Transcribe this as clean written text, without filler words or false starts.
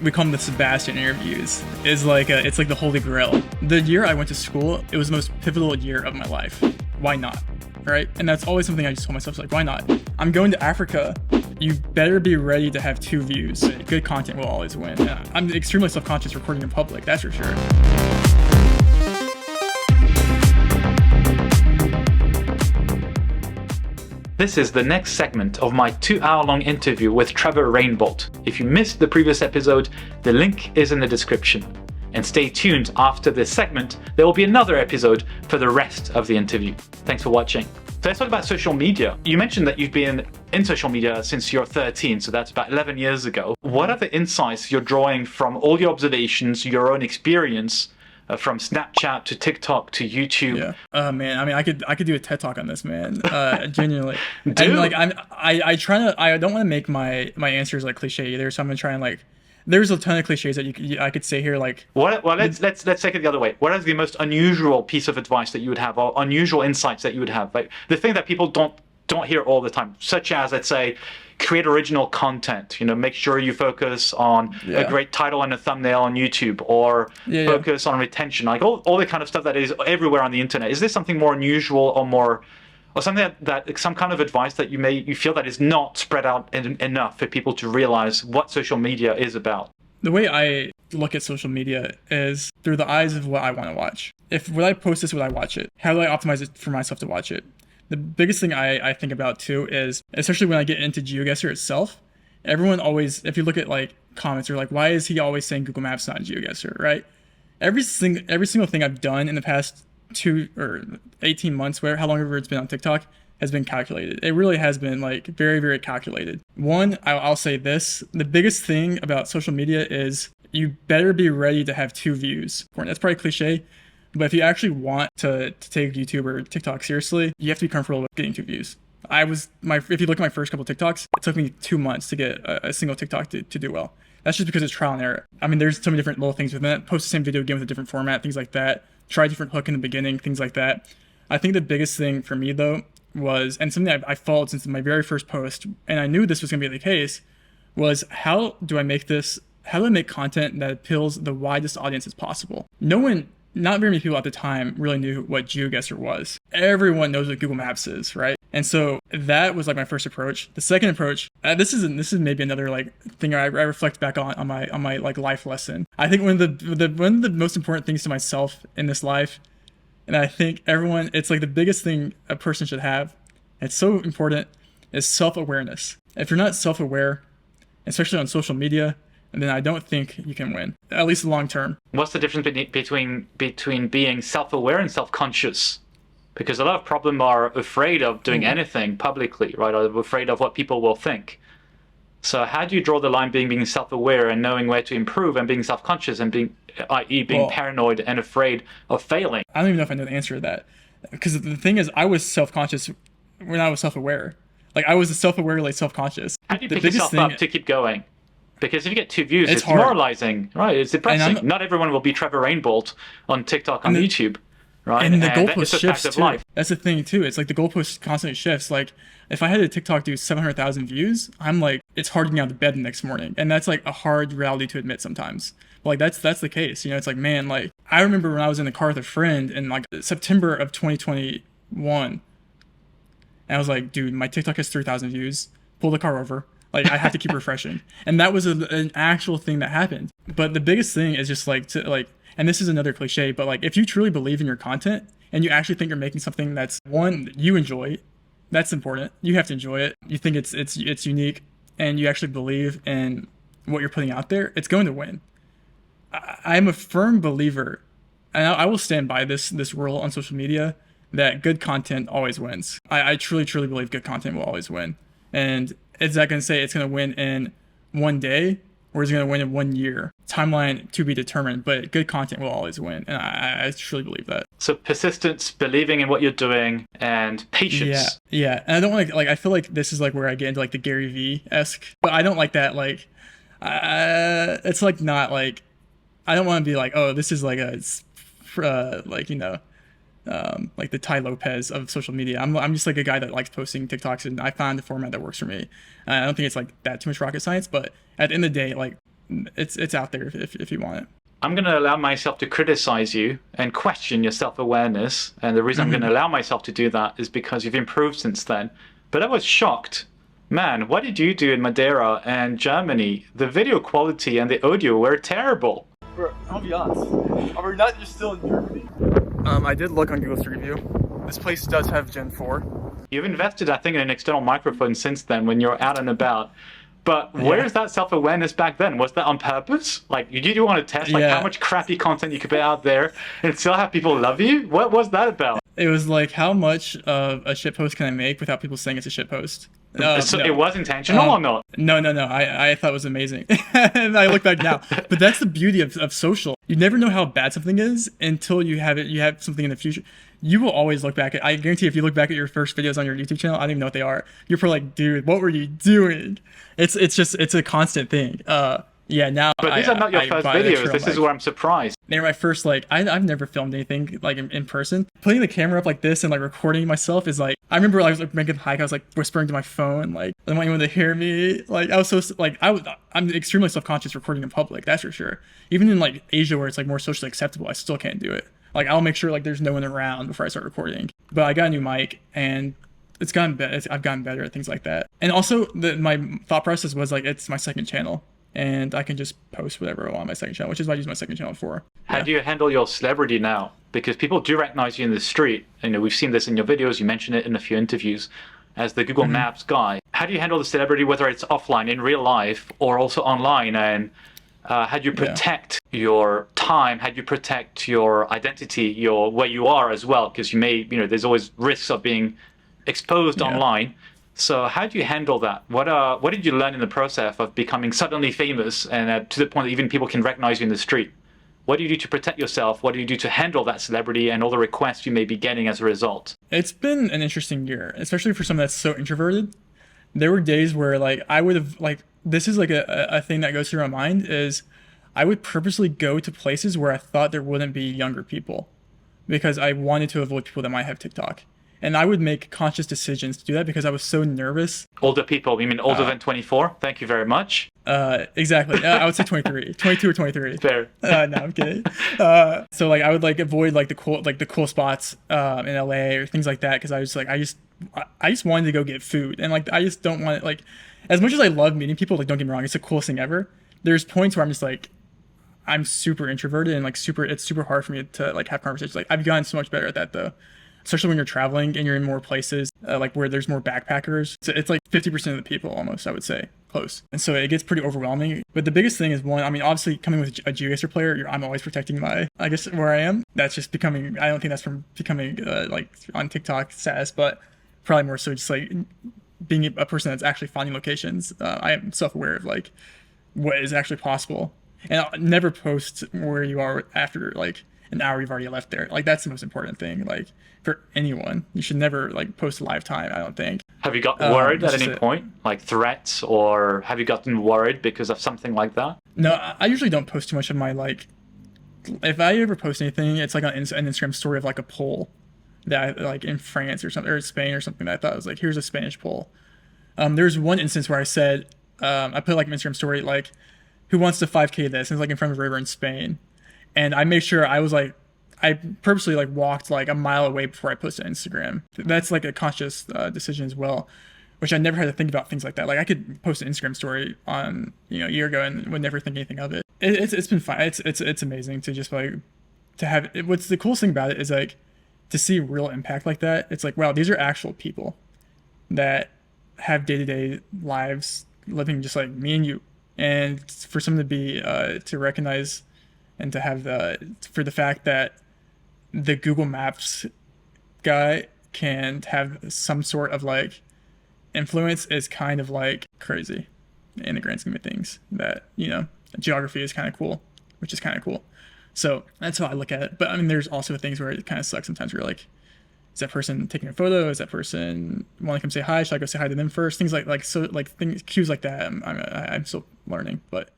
we call them the Sebastian interviews, is like it's like the holy grail. The year I went to school, it was the most pivotal year of my life. Why not? Right? And that's always something I just told myself, like, why not? I'm going to Africa. You better be ready to have 2 views. Good content will always win. And I'm extremely self-conscious recording in public, that's for sure. This is the next segment of my 2-hour-long interview with Trevor Rainbolt. If you missed the previous episode, the link is in the description. And stay tuned, after this segment, there will be another episode for the rest of the interview. Thanks for watching. So let's talk about social media. You mentioned that you've been in social media since you're 13, so that's about 11 years ago. What are the insights you're drawing from all your observations, your own experience, from Snapchat to TikTok to YouTube? Yeah. Man, I mean, I could do a TED talk on this, man. Genuinely. Dude. And like I don't want to make my answers like cliche either, so I'm gonna try and like. There's a ton of cliches that I could say here, like. Well, let's take it the other way. What is the most unusual piece of advice that you would have, or unusual insights that you would have? Like the thing that people don't hear all the time, such as, let's say, create original content. You know, make sure you focus on a great title and a thumbnail on YouTube, or focus on retention, like all the kind of stuff that is everywhere on the internet. Is this something more unusual or something that some kind of advice that you feel that is not spread out enough for people to realize what social media is about? The way I look at social media is through the eyes of what I want to watch. If would I post this, would I watch it? How do I optimize it for myself to watch it? The biggest thing I think about too is, especially when I get into GeoGuessr itself, everyone always, if you look at like comments, are like, why is he always saying Google Maps, not GeoGuessr, right? Every single thing I've done in the past 2 or 18 months, how long ever it's been on TikTok, has been calculated. It really has been like very, very calculated. One, I'll say this, the biggest thing about social media is you better be ready to have 2 views. That's probably cliche, but if you actually want to take YouTube or TikTok seriously, you have to be comfortable with getting 2 views. If you look at my first couple TikToks, it took me 2 months to get a single TikTok to do well. That's just because it's trial and error. I mean, there's so many different little things within it. Post the same video again with a different format, things like that. Try a different hook in the beginning, things like that. I think the biggest thing for me though was, and something I followed since my very first post, and I knew this was going to be the case, was how do I make content that appeals the widest audiences possible? Not very many people at the time really knew what GeoGuessr was. Everyone knows what Google Maps is, right? And so that was like my first approach. The second approach, this is maybe another like thing I reflect back on my like life lesson. I think one of the most important things to myself in this life, and I think everyone, it's like the biggest thing a person should have, it's so important, is self-awareness. If you're not self-aware, especially on social media, and then I don't think you can win, at least long term. What's the difference between being self-aware and self-conscious? Because a lot of people are afraid of doing anything publicly, right? Or afraid of what people will think. So how do you draw the line being self-aware and knowing where to improve, and being self-conscious and being paranoid and afraid of failing? I don't even know if I know the answer to that. Because the thing is, I was self-conscious when I was self-aware. Like I was self-aware, like self-conscious. How do you pick yourself up to keep going? Because if you get 2 views, it's hard. Demoralizing, right? It's depressing. Not everyone will be Trevor Rainbolt on TikTok, on YouTube, right? And the goalpost shifts too. Life. That's the thing too. It's like the goalpost constantly shifts. Like if I had a TikTok do 700,000 views, I'm like, it's hard to get out of bed the next morning, and that's like a hard reality to admit sometimes. But like that's the case. You know, it's like, man, like I remember when I was in the car with a friend in like September of 2021, and I was like, dude, my TikTok has 3,000 views. Pull the car over. Like I have to keep refreshing, and that was an actual thing that happened. But the biggest thing is just like and this is another cliche, but like if you truly believe in your content and you actually think you're making something that's one you enjoy, that's important. You have to enjoy it. You think it's unique, and you actually believe in what you're putting out there. It's going to win. I'm a firm believer, and I will stand by this rule on social media, that good content always wins. I truly believe good content will always win, and. Is that going to say it's going to win in 1 day, or is it going to win in 1 year? Timeline to be determined, but good content will always win. And I truly believe that. So persistence, believing in what you're doing, and patience. Yeah. And I don't want to, like, I feel like this is like where I get into like the Gary Vee-esque, but I don't like that. Like, it's like not like, I don't want to be like, oh, this is like like, you know, like the Tai Lopez of social media. I'm just like a guy that likes posting TikToks, and I found the format that works for me. I don't think it's like that too much rocket science, but at the end of the day, like it's out there if you want it. I'm going to allow myself to criticize you and question your self-awareness. And the reason I'm going to allow myself to do that is because you've improved since then. But I was shocked. Man, what did you do in Madeira and Germany? The video quality and the audio were terrible. Bro, I'll be honest. Are we not just still in Germany? I did look on Google Street View. This place does have Gen 4. You've invested, I think, in an external microphone since then when you're out and about. But where's that self-awareness back then? Was that on purpose? Like, did you want to test how much crappy content you could put out there and still have people love you? What was that about? It was like, how much of a shitpost can I make without people saying it's a shitpost? So it was intentional or not? No. I thought it was amazing. And I look back now. But that's the beauty of social. You never know how bad something is until you have something in the future. You will always look back at, I guarantee if you look back at your first videos on your YouTube channel, I don't even know what they are. You're probably like, dude, what were you doing? It's a constant thing. Now. But these are not your first videos. This is where I'm surprised. They're my first, I've never filmed anything like in person. Putting the camera up like this and like recording myself is like, I remember I was like making the hike, I was like whispering to my phone, like I don't want anyone to hear me. Like I was so like I'm extremely self-conscious recording in public, that's for sure. Even in like Asia where it's like more socially acceptable, I still can't do it. Like I'll make sure like there's no one around before I start recording. But I got a new mic and it's gotten better. I've gotten better at things like that. And also my thought process was like, it's my second channel. And I can just post whatever I want on my second channel, which is what I use my second channel for. How do you handle your celebrity now? Because people do recognize you in the street. You know, we've seen this in your videos. You mentioned it in a few interviews as the Google Maps guy. How do you handle the celebrity, whether it's offline in real life or also online? And how do you protect your time? How do you protect your identity, your where you are as well? Because there's always risks of being exposed online. So how do you handle that? What did you learn in the process of becoming suddenly famous and to the point that even people can recognize you in the street? What do you do to protect yourself? What do you do to handle that celebrity and all the requests you may be getting as a result? It's been an interesting year, especially for someone that's so introverted. There were days where like I would have like, this is like a thing that goes through my mind is I would purposely go to places where I thought there wouldn't be younger people because I wanted to avoid people that might have TikTok. And I would make conscious decisions to do that because I was so nervous. Older people, you mean older than 24? Thank you very much. Exactly. I would say 23, 22 or 23. Fair. No, I'm kidding. So like I would like avoid like the cool spots in LA or things like that because I was like I just wanted to go get food and like I just don't want it, like as much as I love meeting people, like don't get me wrong, it's the coolest thing ever. There's points where I'm just like I'm super introverted and like it's super hard for me to like have conversations. Like I've gotten so much better at that though. Especially when you're traveling and you're in more places, like where there's more backpackers. So it's like 50% of the people almost, I would say, close. And so it gets pretty overwhelming. But the biggest thing is one, I mean, obviously coming with a GeoGuessr player, I'm always protecting I guess where I am. That's just becoming, I don't think that's from becoming like on TikTok status, but probably more so just like being a person that's actually finding locations. I am self-aware of like what is actually possible. And I'll never post where you are after like an hour you've already left there. Like that's the most important thing. Like for anyone, you should never like post a live time, I don't think. Have you gotten worried at any point? Like threats, or have you gotten worried because of something like that? No, I usually don't post too much of my like, if I ever post anything, it's like an Instagram story of like a poll that I, like in France or something, or Spain or something that I thought was like, here's a Spanish poll. There's one instance where I said, I put like an Instagram story like, who wants to 5K this? And it's like in front of a river in Spain. And I made sure I purposely like walked like a mile away before I posted on Instagram. That's like a conscious decision as well, which I never had to think about things like that. Like I could post an Instagram story on, a year ago and would never think anything of it. It's been fun. It's amazing to just like, to have it. What's the coolest thing about it is like to see real impact like that. It's like, wow, these are actual people that have day-to-day lives living just like me and you. And for someone to be, to recognize and to have for the fact that the Google Maps guy can have some sort of like influence is kind of like crazy in the grand scheme of things. That, geography is kind of cool, which is kind of cool. So that's how I look at it. But I mean, there's also things where it kind of sucks sometimes where you're like, is that person taking a photo? Is that person want to come say hi? Should I go say hi to them first? Things like so like things, cues like that. I'm still learning, but